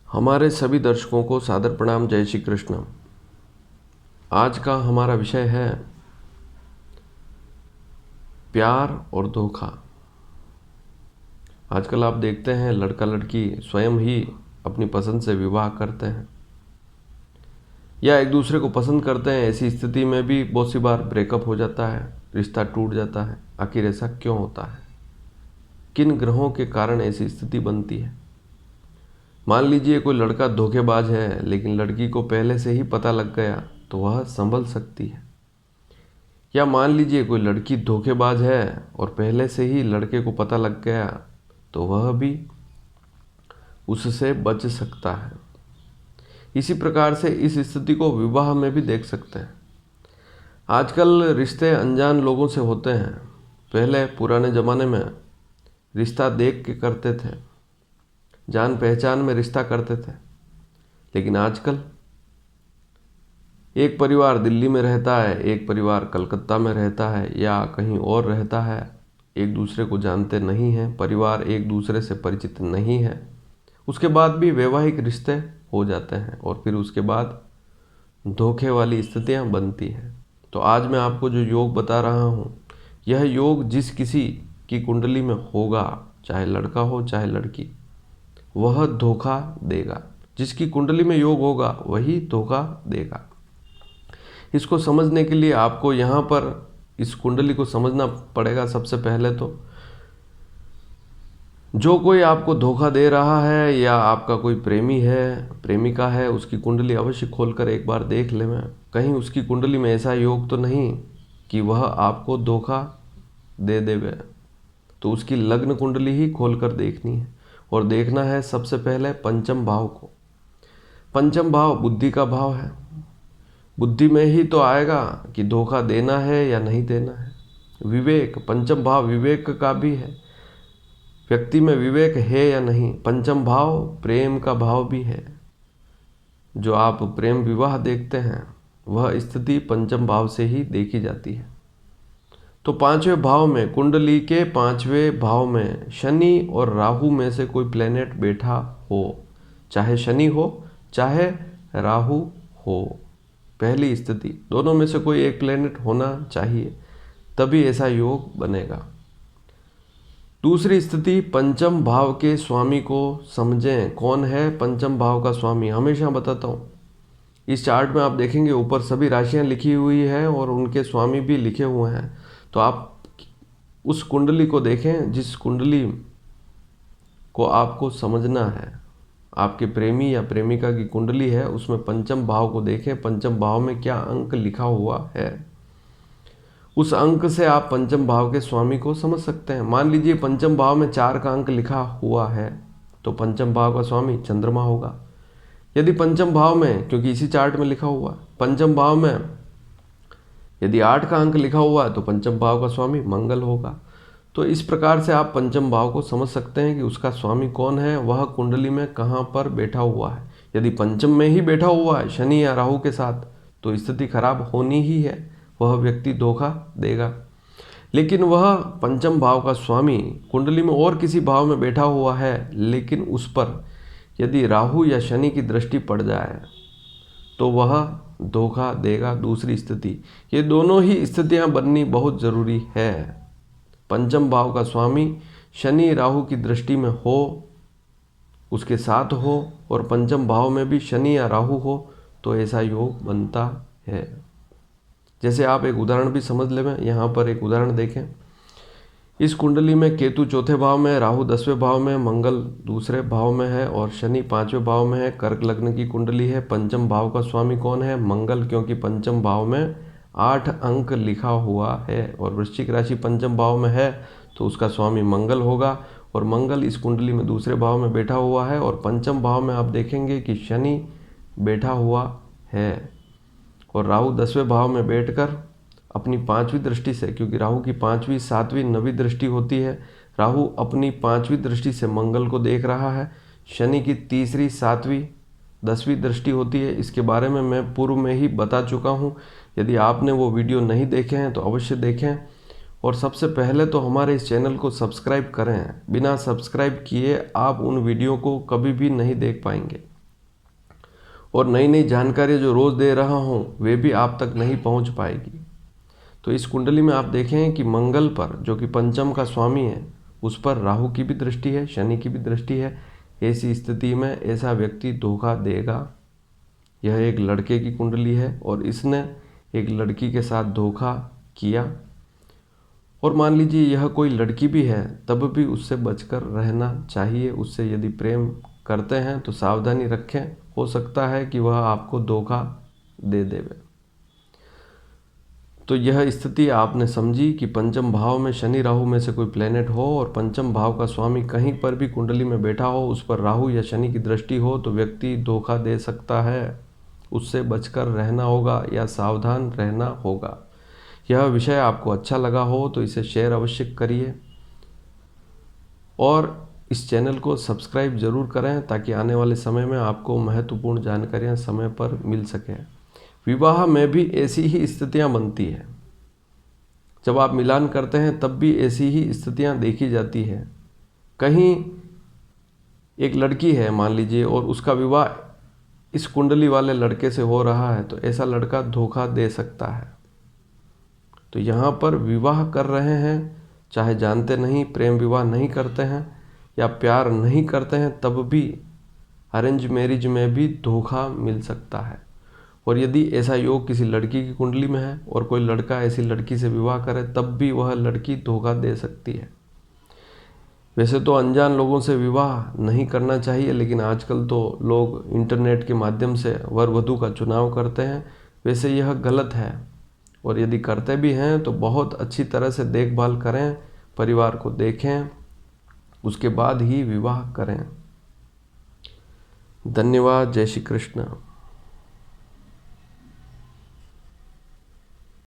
हमारे सभी दर्शकों को सादर प्रणाम। जय श्री कृष्ण। आज का हमारा विषय है प्यार और धोखा। आजकल आप देखते हैं लड़का लड़की स्वयं ही अपनी पसंद से विवाह करते हैं या एक दूसरे को पसंद करते हैं। ऐसी स्थिति में भी बहुत सी बार ब्रेकअप हो जाता है, रिश्ता टूट जाता है। आखिर ऐसा क्यों होता है? किन ग्रहों के कारण ऐसी स्थिति बनती है? मान लीजिए कोई लड़का धोखेबाज है लेकिन लड़की को पहले से ही पता लग गया तो वह संभल सकती है। या मान लीजिए कोई लड़की धोखेबाज है और पहले से ही लड़के को पता लग गया तो वह भी उससे बच सकता है। इसी प्रकार से इस स्थिति को विवाह में भी देख सकते हैं। आजकल रिश्ते अनजान लोगों से होते हैं। पहले पुराने ज़माने में रिश्ता देख के करते थे, जान पहचान में रिश्ता करते थे। लेकिन आजकल एक परिवार दिल्ली में रहता है, एक परिवार कलकत्ता में रहता है या कहीं और रहता है, एक दूसरे को जानते नहीं हैं, परिवार एक दूसरे से परिचित नहीं है। उसके बाद भी वैवाहिक रिश्ते हो जाते हैं और फिर उसके बाद धोखे वाली स्थितियां बनती हैं। तो आज मैं आपको जो योग बता रहा हूँ, यह योग जिस किसी की कुंडली में होगा, चाहे लड़का हो चाहे लड़की, वह धोखा देगा। जिसकी कुंडली में योग होगा वही धोखा देगा। इसको समझने के लिए आपको यहाँ पर इस कुंडली को समझना पड़ेगा। सबसे पहले तो जो कोई आपको धोखा दे रहा है या आपका कोई प्रेमी है, प्रेमिका है, उसकी कुंडली अवश्य खोलकर एक बार देख ले। मैं कहीं उसकी कुंडली में ऐसा योग तो नहीं कि वह आपको धोखा दे देवे। तो उसकी लग्न कुंडली ही खोलकर देखनी है और देखना है सबसे पहले पंचम भाव को। पंचम भाव बुद्धि का भाव है। बुद्धि में ही तो आएगा कि धोखा देना है या नहीं देना है। विवेक, पंचम भाव विवेक का भी है। व्यक्ति में विवेक है या नहीं। पंचम भाव प्रेम का भाव भी है। जो आप प्रेम विवाह देखते हैं वह स्थिति पंचम भाव से ही देखी जाती है। तो पांचवें भाव में, कुंडली के पांचवें भाव में शनि और राहु में से कोई प्लेनेट बैठा हो, चाहे शनि हो चाहे राहु हो, पहली स्थिति दोनों में से कोई एक प्लेनेट होना चाहिए, तभी ऐसा योग बनेगा। दूसरी स्थिति, पंचम भाव के स्वामी को समझें। कौन है पंचम भाव का स्वामी? हमेशा बताता हूँ, इस चार्ट में आप देखेंगे ऊपर सभी राशियां लिखी हुई हैं और उनके स्वामी भी लिखे हुए हैं। तो आप उस कुंडली को देखें जिस कुंडली को आपको समझना है। आपके प्रेमी या प्रेमिका की कुंडली है, उसमें पंचम भाव को देखें, पंचम भाव में क्या अंक लिखा हुआ है। उस अंक से आप पंचम भाव के स्वामी को समझ सकते हैं। मान लीजिए पंचम भाव में 4 का अंक लिखा हुआ है तो पंचम भाव का स्वामी चंद्रमा होगा। यदि पंचम भाव में, क्योंकि इसी चार्ट में लिखा हुआ है, पंचम भाव में यदि 8 का अंक लिखा हुआ है तो पंचम भाव का स्वामी मंगल होगा। तो इस प्रकार से आप पंचम भाव को समझ सकते हैं कि उसका स्वामी कौन है, वह कुंडली में कहाँ पर बैठा हुआ है। यदि पंचम में ही बैठा हुआ है शनि या राहु के साथ तो स्थिति खराब होनी ही है, वह व्यक्ति धोखा देगा। लेकिन वह पंचम भाव का स्वामी कुंडली में और किसी भाव में बैठा हुआ है, लेकिन उस पर यदि राहु या शनि की दृष्टि पड़ जाए तो वह धोखा देगा। दूसरी स्थिति, ये दोनों ही स्थितियां बननी बहुत ज़रूरी है। पंचम भाव का स्वामी शनि राहु की दृष्टि में हो, उसके साथ हो, और पंचम भाव में भी शनि या राहु हो तो ऐसा योग बनता है। जैसे आप एक उदाहरण भी समझ लें। यहाँ पर एक उदाहरण देखें। इस कुंडली में केतु 4थे भाव में, राहु 10वें भाव में, मंगल दूसरे भाव में है और शनि 5वें भाव में है। कर्क लग्न की कुंडली है। पंचम भाव का स्वामी कौन है? मंगल, क्योंकि पंचम भाव में 8 अंक लिखा हुआ है और वृश्चिक राशि पंचम भाव में है तो उसका स्वामी मंगल होगा। और मंगल इस कुंडली में दूसरे भाव में बैठा हुआ है और पंचम भाव में आप देखेंगे कि शनि बैठा हुआ है और राहु 10वें भाव में बैठकर अपनी 5वीं दृष्टि से, क्योंकि राहु की 5वीं 7वीं 9वीं दृष्टि होती है, राहु अपनी 5वीं दृष्टि से मंगल को देख रहा है। शनि की 3री 7वीं 10वीं दृष्टि होती है। इसके बारे में मैं पूर्व में ही बता चुका हूँ। यदि आपने वो वीडियो नहीं देखे हैं तो अवश्य देखें। और सबसे पहले तो हमारे इस चैनल को सब्सक्राइब करें। बिना सब्सक्राइब किए आप उन वीडियो को कभी भी नहीं देख पाएंगे। और नई नई जानकारी जो रोज़ दे रहा हूँ वे भी आप तक नहीं पहुँच पाएगी। तो इस कुंडली में आप देखें कि मंगल पर, जो कि पंचम का स्वामी है, उस पर राहु की भी दृष्टि है, शनि की भी दृष्टि है। ऐसी स्थिति में ऐसा व्यक्ति धोखा देगा। यह एक लड़के की कुंडली है और इसने एक लड़की के साथ धोखा किया, और मान लीजिए यह कोई लड़की भी है तब भी उससे बचकर रहना चाहिए। उससे यदि प्रेम करते हैं तो सावधानी रखें, हो सकता है कि वह आपको धोखा दे देवे। तो यह स्थिति आपने समझी कि पंचम भाव में शनि राहु में से कोई प्लेनेट हो और पंचम भाव का स्वामी कहीं पर भी कुंडली में बैठा हो, उस पर राहु या शनि की दृष्टि हो तो व्यक्ति धोखा दे सकता है। उससे बचकर रहना होगा या सावधान रहना होगा। यह विषय आपको अच्छा लगा हो तो इसे शेयर अवश्य करिए और इस चैनल को सब्सक्राइब जरूर करें ताकि आने वाले समय में आपको महत्वपूर्ण जानकारियां समय पर मिल सकें। विवाह में भी ऐसी ही स्थितियां बनती हैं। जब आप मिलान करते हैं तब भी ऐसी ही स्थितियां देखी जाती है। कहीं एक लड़की है मान लीजिए और उसका विवाह इस कुंडली वाले लड़के से हो रहा है, तो ऐसा लड़का धोखा दे सकता है। तो यहाँ पर विवाह कर रहे हैं, चाहे जानते नहीं, प्रेम विवाह नहीं करते हैं या प्यार नहीं करते हैं, तब भी अरेंज मैरिज में भी धोखा मिल सकता है। और यदि ऐसा योग किसी लड़की की कुंडली में है और कोई लड़का ऐसी लड़की से विवाह करे तब भी वह लड़की धोखा दे सकती है। वैसे तो अनजान लोगों से विवाह नहीं करना चाहिए, लेकिन आजकल तो लोग इंटरनेट के माध्यम से वर वधू का चुनाव करते हैं। वैसे यह गलत है, और यदि करते भी हैं तो बहुत अच्छी तरह से देखभाल करें, परिवार को देखें, उसके बाद ही विवाह करें। धन्यवाद। जय श्री कृष्ण।